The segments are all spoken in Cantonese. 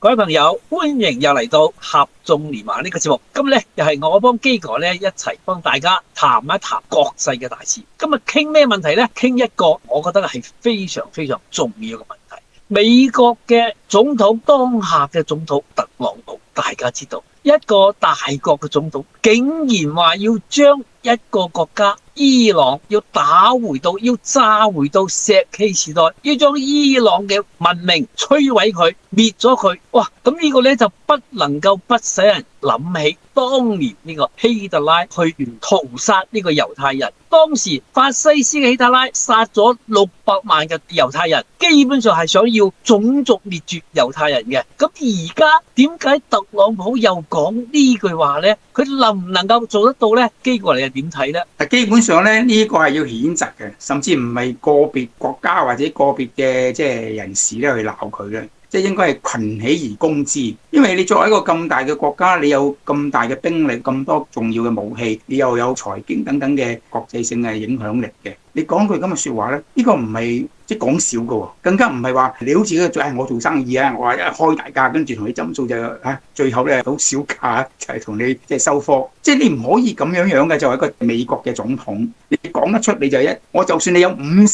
各位朋友，歡迎又嚟到合眾連環呢個節目。今日咧又係我幫基哥咧一齊幫大家談一談國際嘅大事。今日傾咩問題呢？傾一個我覺得係非常非常重要嘅問題。美國嘅總統，當下嘅總統特朗普，大家知道一個大國嘅總統竟然話要將一個國家伊朗要打回到，要炸回到石器時代，要將伊朗嘅文明摧毀佢，滅咗佢。哇！咁呢個咧就不能夠不使人諗起當年呢個希特拉去屠殺呢個猶太人。當時法西斯嘅希特拉殺咗600萬嘅猶太人，基本上係想要種族滅絕猶太人嘅。咁而家點解特朗普又講呢句話呢？佢能唔能夠做得到呢？基過嚟又點睇呢？基本上咧，呢個係要譴責嘅，甚至唔係個別國家或者個別嘅人士咧去鬧佢嘅，即係應該係群起而攻之。因為你作為一個咁大嘅國家，你有咁大嘅兵力、咁多重要嘅武器，你又有財經等等嘅國際性嘅影響力嘅，你講句咁嘅説話咧，呢個唔係即係講笑嘅喎，更加唔係話你好似我做生意啊，我話一開大價，跟住同你針數就最後咧好少價就係同你即係收貨，即係你唔可以咁樣嘅。作為一個美國嘅總統，你講得出你就我就算你有50%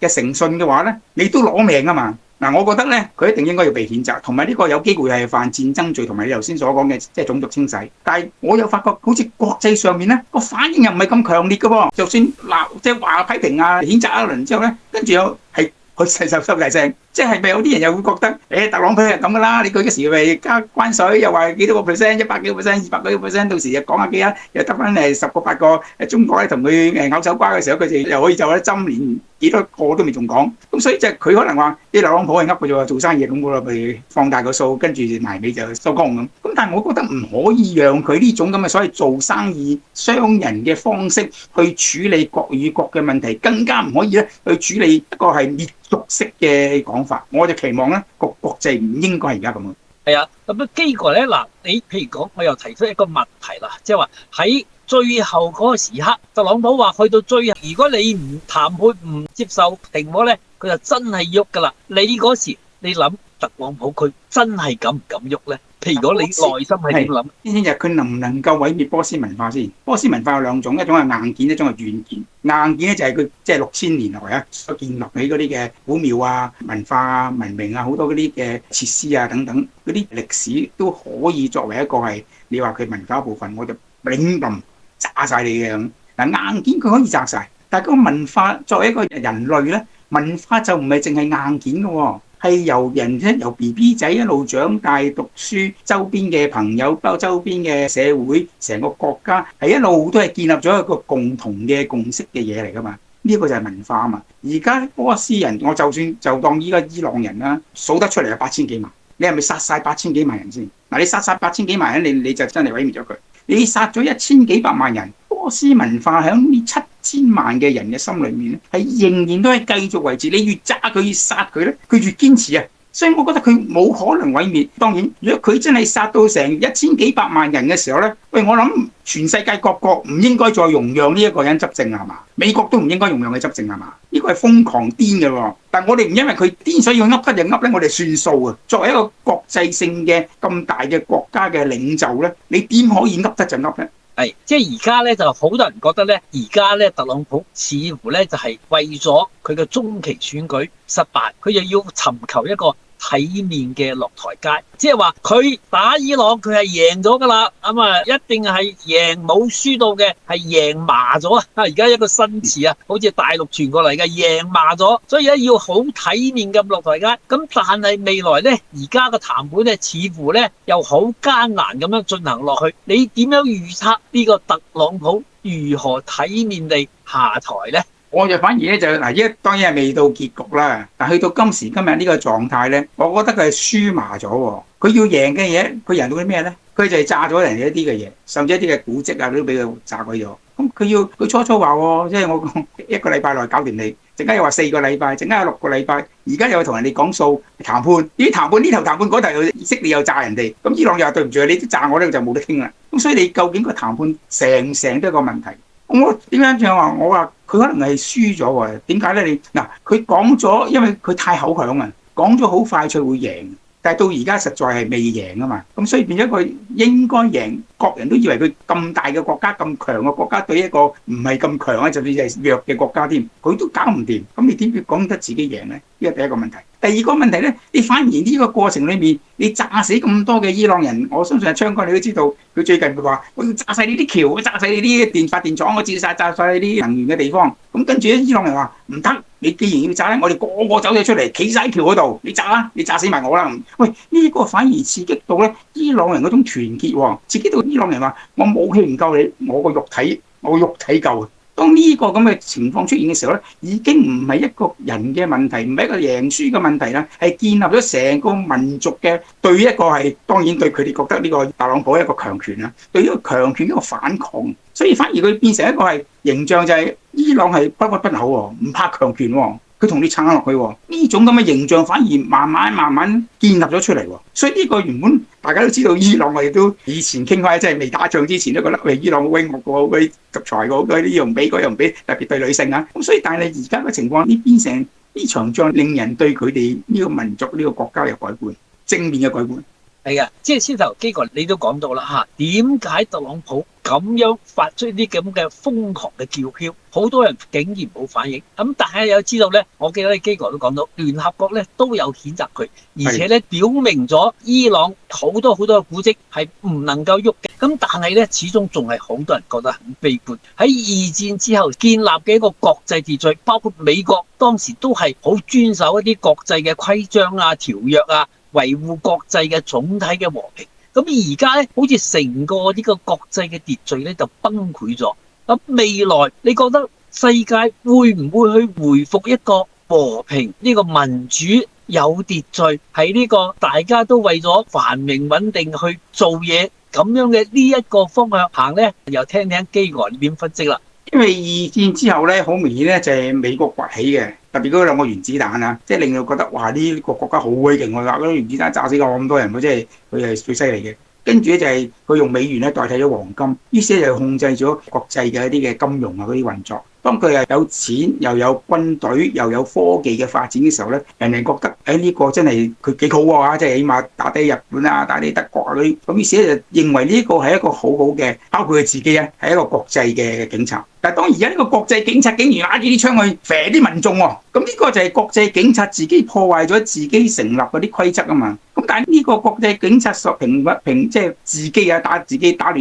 嘅誠信嘅話咧，你都攞命啊嘛！嗱，我覺得咧，佢一定應該要被譴責，同埋呢個有機會係犯戰爭罪，同埋你頭先所講嘅即係種族清洗。但係我又發覺，好似國際上面咧個反應又唔係咁強烈嘅喎，就算鬧即係話批評啊、譴責一輪之後咧，跟住又係佢收大聲，即係咪有啲人又會覺得，特朗普係咁噶啦？你佢嗰時咪加關稅，又話幾多個 percent、100幾個 percent、200幾個 percent， 到時又講下幾啊，又得翻10個8個，中國咧同佢咬手瓜嘅時候，佢哋又可以就一針連幾多個都未仲講。咁所以即係佢可能話啲特朗普係噏嘅啫喎，做生意咁嘅咯，咪放大個數，跟住埋尾就收工咁。咁但係我覺得唔可以讓佢呢種咁嘅所謂做生意商人嘅方式去處理國與國嘅問題，更加唔可以咧去處理一個係滅族式嘅講法。我就期望咧個國際唔應該係而家咁樣。係啊，咁基哥咧嗱，你譬如講，我又提出一個問題啦，即係話喺最後嗰個時刻，特朗普話去到最後，如果你唔談判唔接受停火咧，佢就真係喐噶啦。你嗰時你諗特朗普佢真係敢唔敢喐咧？譬如果你內心係點諗？先就佢能唔能夠毀滅波斯文化先？波斯文化有兩種，一種係硬件，一種係軟件。硬件咧就係佢即係6000年來所建立起嗰啲嘅古廟啊、文化啊、文明啊，好多嗰啲嘅設施啊等等，嗰啲歷史都可以作為一個係你話佢文化一部分，我就砰砰炸晒你嘅咁。嗱，硬件佢可以炸晒，但係個文化作為一個人類咧，文化就唔係淨係硬件嘅喎。係由人咧，由 BB 仔一路長大讀書，周邊嘅朋友，包括周邊嘅社會，成個國家係一路都係建立咗一個共同嘅共識嘅嘢嚟㗎嘛。呢個就係文化啊嘛。而家波斯人，我就算就當依家伊朗人啦，數得出嚟有8000幾萬，你係咪殺晒8000幾萬人先？嗱，你殺晒8000幾萬人，你就真係毀滅咗佢。你殺咗1000幾百萬人，波斯文化喺呢7000萬嘅人嘅心裏面咧，係仍然都係繼續維持。你越炸佢，越殺佢咧，佢越堅持啊！所以我覺得佢冇可能毀滅。當然，如果佢真係殺到成1000幾百萬人嘅時候咧，喂，我諗全世界各國唔應該再容讓呢一個人執政係嘛？美國都唔應該容讓佢執政係嘛？呢個係瘋狂癲嘅喎。但係我哋唔因為佢癲，所以要噏得就噏咧，我哋算數啊！作為一個國際性嘅咁大嘅國家嘅領袖咧，你點可以噏得就噏咧？係，即係而家咧就好多人覺得咧，而家咧特朗普似乎咧就係為咗佢嘅中期選舉失敗，佢又要尋求一個體面嘅落台階，即係話佢打伊朗佢係贏咗噶啦，咁啊一定係贏冇輸到嘅，係贏麻咗啊！而家一個新詞啊，好似大陸傳過嚟嘅贏麻咗，所以咧要好體面咁落台階。咁但係未來咧，而家嘅談判咧似乎咧又好艱難咁樣進行落去。你點樣預測呢個特朗普如何體面地下台咧？我就反而咧就嗱，依家當然係未到結局啦。但去到今時今日呢個狀態咧，我覺得佢係輸麻咗喎。佢要贏嘅嘢，佢贏到啲咩咧？佢就係炸咗人哋一啲嘅嘢，甚至一啲嘅古蹟啊都俾佢炸鬼咗。咁佢初初話喎，即係我1個禮拜內搞掂你，陣間又話4個禮拜，陣間有6個禮拜，而家又同人哋講數談判。呢頭談判嗰頭又以色列又炸人哋，咁伊朗又話對唔住你都炸我咧，就冇得傾啦。咁所以你究竟個談判成都係個問題。我點樣講話？我話佢可能係輸咗喎。點解咧？你嗱，佢講咗，因為佢太口響啊，講咗好快脆會贏。但係到而家實在係未贏啊嘛，咁所以變咗佢應該贏，各人都以為佢咁大嘅國家、咁強嘅國家對一個唔係咁強啊，就算係弱嘅國家添，佢都搞唔掂，咁你點會講得自己贏咧？呢個第一個問題。第二個問題咧，你反而呢個過程裏面，你炸死咁多嘅伊朗人，我相信阿昌哥你都知道，佢最近佢話我要炸晒你啲橋，炸晒你啲電發電廠，我炸晒你啲能源嘅地方。咁跟住咧，伊朗人話唔得，你既然要炸咧，我哋個個走咗出嚟，企晒喺橋嗰度，你炸啦，你炸死埋我啦！喂，呢個反而刺激到咧伊朗人嗰種團結喎，刺激到伊朗人話我武器唔夠你，我個肉體夠。當呢個咁嘅情況出現嘅時候咧，已經唔係一個人嘅問題，唔係一個贏輸嘅問題啦，係建立咗成個民族嘅對一個係當然對佢哋覺得呢個特朗普係一個強權啦，對呢個強權一個反抗，所以反而佢變成一個係形象就係伊朗係不屈不撓喎，唔怕強權喎。佢同你撐落去喎，呢種咁嘅形象反而慢慢建立咗出嚟喎，所以呢個原本大家都知道伊朗，我哋都以前傾開，即係未打仗之前都覺得喂伊朗好威惡喎，好鬼獨裁喎，嗰啲又唔俾，嗰又唔俾，特別對女性啊，咁所以但係而家嘅情況呢變成呢場仗令人對佢哋呢個民族呢個國家有改觀，正面嘅改觀。係啊，即係先頭基哥你都講到啦嚇，點解特朗普咁樣發出啲咁嘅瘋狂嘅叫囂，好多人竟然冇反應。咁但係有知道咧，我記得基哥都講到，聯合國咧都有譴責佢，而且咧表明咗伊朗好多嘅古蹟係唔能夠喐嘅。咁但係咧，始終仲係好多人覺得很悲觀。喺二戰之後建立嘅一個國際秩序，包括美國當時都係好遵守一啲國際嘅規章啊、條約啊，維護國際嘅總體嘅和平。咁而家咧，好似成個呢個國際嘅秩序咧就崩潰咗。咁未來你覺得世界會唔會去回復一個和平、呢個民主有秩序，喺呢個大家都為咗繁榮穩定去做嘢咁樣嘅呢一個方向行咧？又聽聽基哥你點分析啦。因為二戰之後咧，好明顯咧就係美國崛起嘅，特別嗰兩個原子彈啊，即係令到覺得哇呢個國家好鬼勁喎，嗰啲原子彈炸死過咁多人，即係佢係最犀利嘅。跟住咧就係佢用美元咧代替咗黃金，於是就控制咗國際嘅一啲嘅金融啊嗰啲運作。當佢係有錢又有軍隊又有科技嘅發展嘅時候咧，人哋覺得呢個真係佢幾好喎，即係起碼打低日本啊、打低德國啊嗰啲。咁於是咧就認為呢個係一個好好嘅，包括佢自己啊係一個國際嘅警察。但係當而家呢個國際警察竟然拿住啲槍去射啲民眾喎，咁呢個就係國際警察自己破壞咗自己成立嗰啲規則啊嘛。咁但係呢個國際警察即係自己啊打亂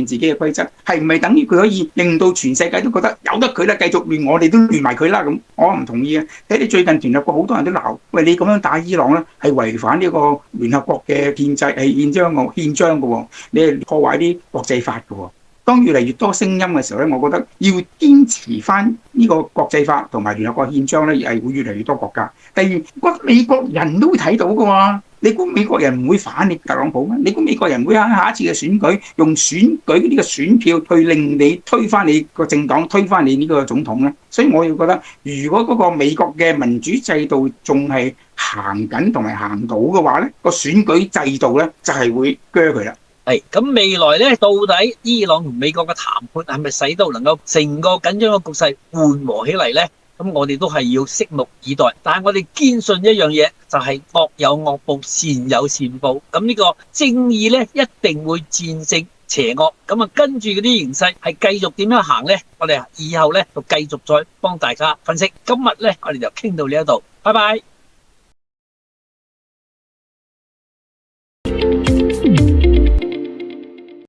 自己嘅規則，係唔係等於佢可以令到全世界都覺得由得佢啦，繼續亂我哋都亂埋佢啦？咁我唔同意啊！睇你最近聯合國好多人都鬧，喂你咁樣打伊朗咧，係違反呢個聯合國嘅憲制係憲章嘅喎，你係破壞啲國際法嘅喎。當越嚟越多聲音嘅時候咧，我覺得要堅持翻呢個國際法同埋聯合國憲章咧，係會越嚟越多國家。第二，美國人都會睇到嘅喎。你估美國人唔會反你特朗普咩？你估美國人會喺下一次嘅選舉用選舉呢個選票去令你推翻你個政黨，推翻你呢個總統咧？所以我要覺得，如果嗰個美國嘅民主制度仲係行緊同埋行到嘅話咧，個選舉制度咧就係會鋸佢啦。係咁未來咧，到底伊朗同美國嘅談判係咪使到能夠成個緊張嘅局勢緩和起嚟咧？咁我哋都係要拭目以待。但係我哋堅信一樣嘢，就係惡有惡報，善有善報。咁呢個正義咧，一定會戰勝邪惡。咁啊，跟住嗰啲形勢係繼續點樣行咧？我哋以後咧就繼續再幫大家分析。今日咧，我哋就傾到呢一度，拜拜。